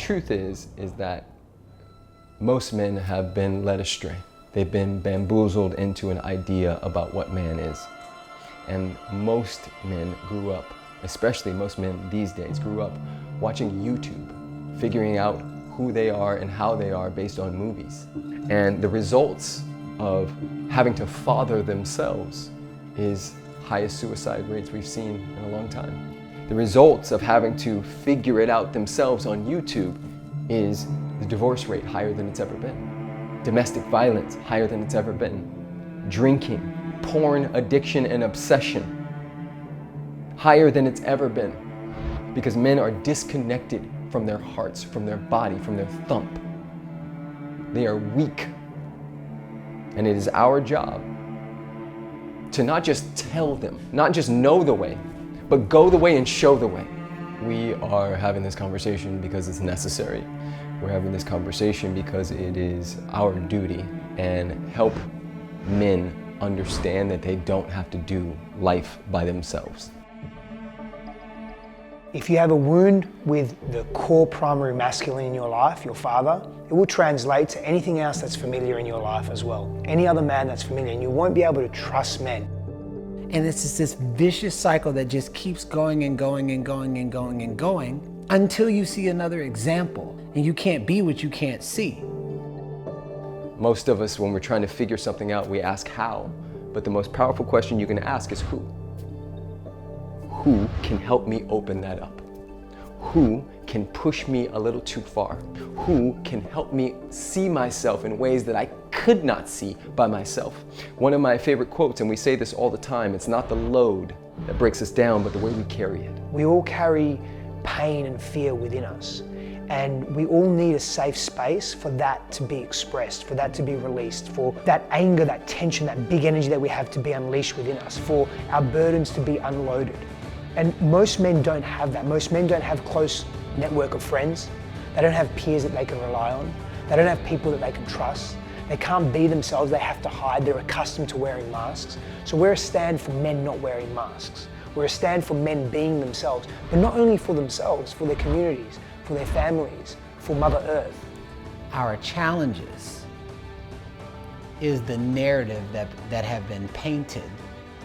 truth is that most men have been led astray. They've been bamboozled into an idea about what man is. And most men grew up, especially most men these days, grew up watching YouTube, figuring out who they are and how they are based on movies. And the results of having to father themselves is highest suicide rates we've seen in a long time. The results of having to figure it out themselves on YouTube is the divorce rate higher than it's ever been. Domestic violence higher than it's ever been. Drinking, porn addiction and obsession higher than it's ever been. Because men are disconnected from their hearts, from their body, from their thump. They are weak. And it is our job to not just tell them, not just know the way, but go the way and show the way. We are having this conversation because it's necessary. We're having this conversation because it is our duty, and help men understand that they don't have to do life by themselves. If you have a wound with the core primary masculine in your life, your father, it will translate to anything else that's familiar in your life as well. Any other man that's familiar, and you won't be able to trust men. And it's just this vicious cycle that just keeps going and going and going and going and going until you see another example, and you can't be what you can't see. Most of us, when we're trying to figure something out, we ask how, but the most powerful question you can ask is who. Who can help me open that up? Who can push me a little too far? Who can help me see myself in ways that I could not see by myself? One of my favorite quotes, and we say this all the time, it's not the load that breaks us down, but the way we carry it. We all carry pain and fear within us, and we all need a safe space for that to be expressed, for that to be released, for that anger, that tension, that big energy that we have to be unleashed within us, for our burdens to be unloaded. And most men don't have that. Most men don't have a close network of friends. They don't have peers that they can rely on. They don't have people that they can trust. They can't be themselves, they have to hide. They're accustomed to wearing masks. So we're a stand for men not wearing masks. We're a stand for men being themselves, but not only for themselves, for their communities, for their families, for Mother Earth. Our challenges is the narrative that have been painted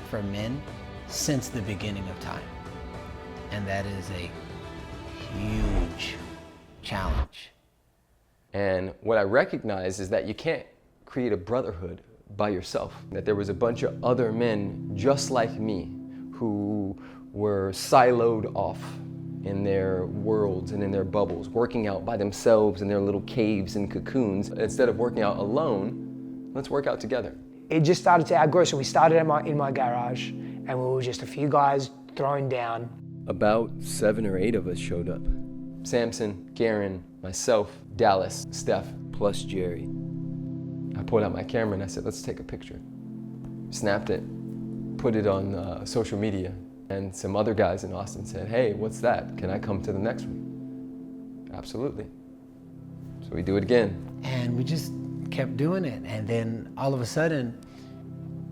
for men since the beginning of time. And that is a huge challenge. And what I recognize is that you can't create a brotherhood by yourself. That there was a bunch of other men just like me who were siloed off in their worlds and in their bubbles, working out by themselves in their little caves and cocoons. Instead of working out alone, let's work out together. It just started to outgrow. So we started in my garage, and we were just a few guys thrown down. About 7 or 8 of us showed up. Samson, Garen, myself, Dallas, Steph, plus Jerry. I pulled out my camera and I said, let's take a picture. Snapped it, put it on social media, and some other guys in Austin said, hey, what's that? Can I come to the next one? Absolutely. So we do it again. And we just kept doing it. And then all of a sudden,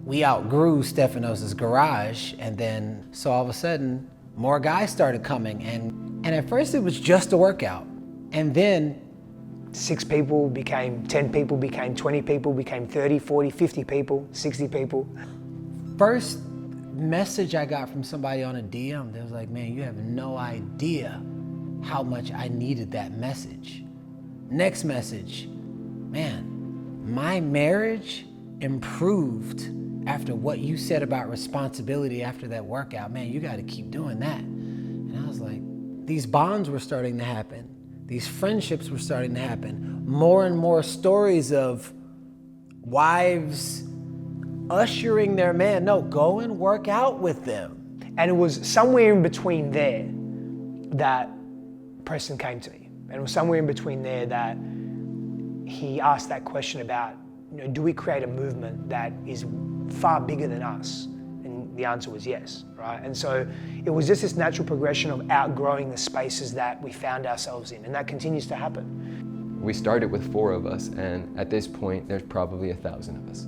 we outgrew Stephanos' garage. And then, so all of a sudden, more guys started coming. And at first it was just a workout. And then 6 people became 10 people, became 20 people, became 30, 40, 50 people, 60 people. First message I got from somebody on a DM, they was like, man, you have no idea how much I needed that message. Next message, man, my marriage improved after what you said about responsibility after that workout. Man, you got to keep doing that. And I was like, these bonds were starting to happen. These friendships were starting to happen. More and more stories of wives ushering their man, no, go and work out with them. And it was somewhere in between there that Preston came to me. And it was somewhere in between there that he asked that question about, do we create a movement that is far bigger than us? And the answer was yes, right? And so it was just this natural progression of outgrowing the spaces that we found ourselves in, and that continues to happen. We started with 4 of us, and at this point, there's probably 1,000 of us.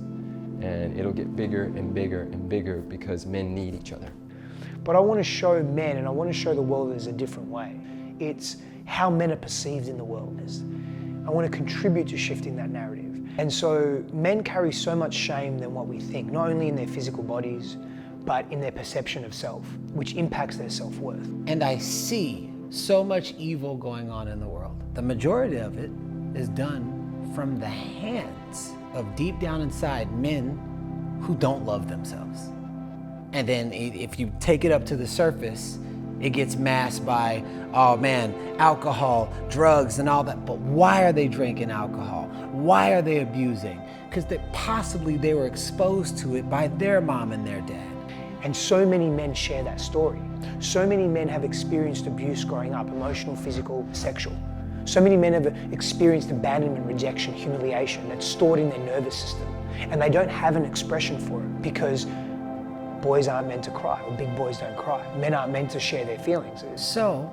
And it'll get bigger and bigger and bigger because men need each other. But I want to show men, and I want to show the world there's a different way. It's how men are perceived in the world. I want to contribute to shifting that narrative. And so men carry so much shame than what we think, not only in their physical bodies, but in their perception of self, which impacts their self-worth. And I see so much evil going on in the world. The majority of it is done from the hands of, deep down inside, men who don't love themselves. And then if you take it up to the surface, it gets masked by, oh man, alcohol, drugs and all that. But why are they drinking alcohol? Why are they abusing? Because possibly they were exposed to it by their mom and their dad. And so many men share that story. So many men have experienced abuse growing up, emotional, physical, sexual. So many men have experienced abandonment, rejection, humiliation that's stored in their nervous system. And they don't have an expression for it because boys aren't meant to cry, or big boys don't cry. Men aren't meant to share their feelings. So,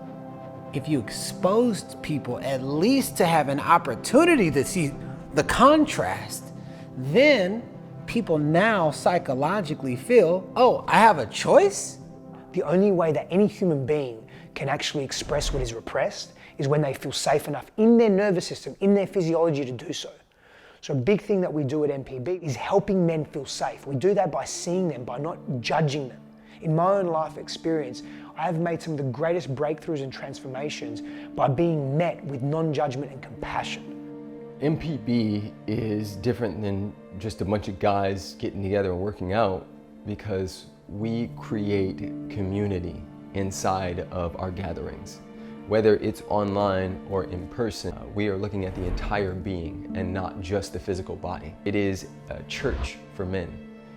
if you exposed people at least to have an opportunity to see the contrast, then people now psychologically feel, oh, I have a choice? The only way that any human being can actually express what is repressed is when they feel safe enough in their nervous system, in their physiology to do so. So a big thing that we do at MPB is helping men feel safe. We do that by seeing them, by not judging them. In my own life experience, I have made some of the greatest breakthroughs and transformations by being met with non-judgment and compassion. MPB is different than just a bunch of guys getting together and working out because we create community inside of our gatherings. Whether it's online or in person, we are looking at the entire being and not just the physical body. It is a church for men.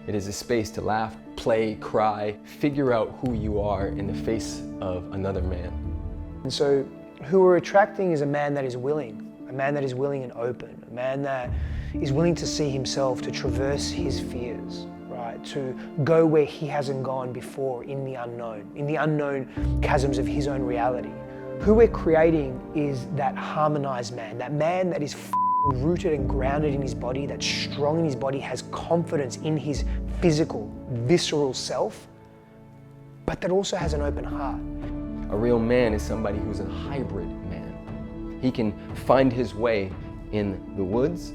It is a space to laugh, play, cry, figure out who you are in the face of another man. And so who we're attracting is a man that is willing and open, a man that is willing to see himself, to traverse his fears, right? To go where he hasn't gone before in the unknown chasms of his own reality. Who we're creating is that harmonized man that is rooted and grounded in his body, that's strong in his body, has confidence in his physical, visceral self, but that also has an open heart. A real man is somebody who's a hybrid man. He can find his way in the woods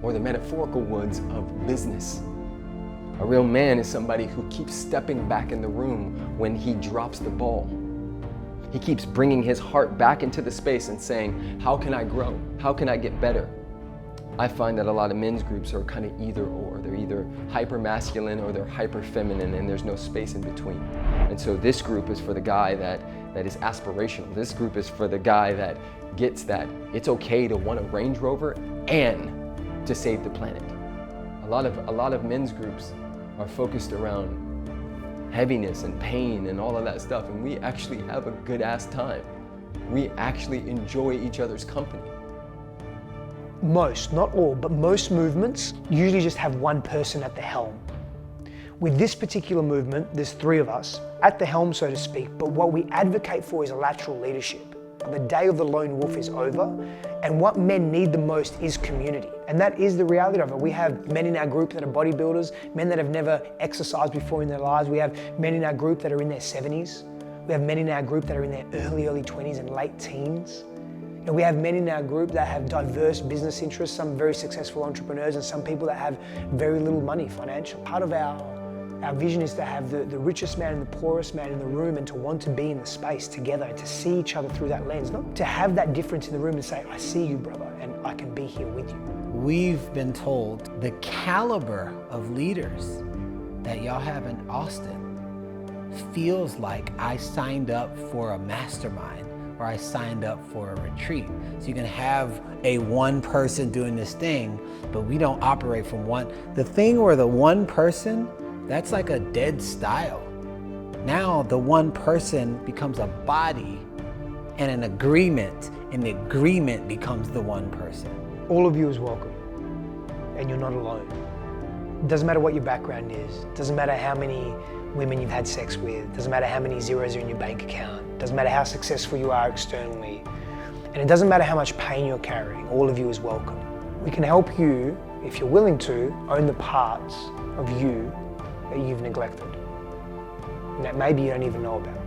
or the metaphorical woods of business. A real man is somebody who keeps stepping back in the room when he drops the ball. He keeps bringing his heart back into the space and saying, how can I grow? How can I get better? I find that a lot of men's groups are kind of either or. They're either hyper masculine or they're hyper feminine, and there's no space in between. And so this group is for the guy that is aspirational. This group is for the guy that gets that it's okay to want a Range Rover and to save the planet. A lot of men's groups are focused around heaviness and pain and all of that stuff, and we actually have a good ass time. We actually enjoy each other's company. Most, not all, but most movements usually just have one person at the helm. With this particular movement, there's three of us at the helm, so to speak, but what we advocate for is a lateral leadership. The day of the lone wolf is over, and what men need the most is community. And that is the reality of it. We have men in our group that are bodybuilders, men that have never exercised before in their lives. We have men in our group that are in their 70s. We have men in our group that are in their early 20s and late teens. And we have men in our group that have diverse business interests, some very successful entrepreneurs and some people that have very little money financially. Part of our vision is to have the richest man and the poorest man in the room and to want to be in the space together and to see each other through that lens, not to have that difference in the room and say, I see you, brother, and I can be here with you. We've been told the caliber of leaders that y'all have in Austin feels like I signed up for a mastermind or I signed up for a retreat. So you can have a one person doing this thing, but we don't operate from one. The thing where the one person, that's like a dead style. Now the one person becomes a body and an agreement, and the agreement becomes the one person. All of you is welcome, and you're not alone. It doesn't matter what your background is. It doesn't matter how many women you've had sex with. It doesn't matter how many zeros are in your bank account. It doesn't matter how successful you are externally. And it doesn't matter how much pain you're carrying. All of you is welcome. We can help you, if you're willing to, own the parts of you that you've neglected and that maybe you don't even know about.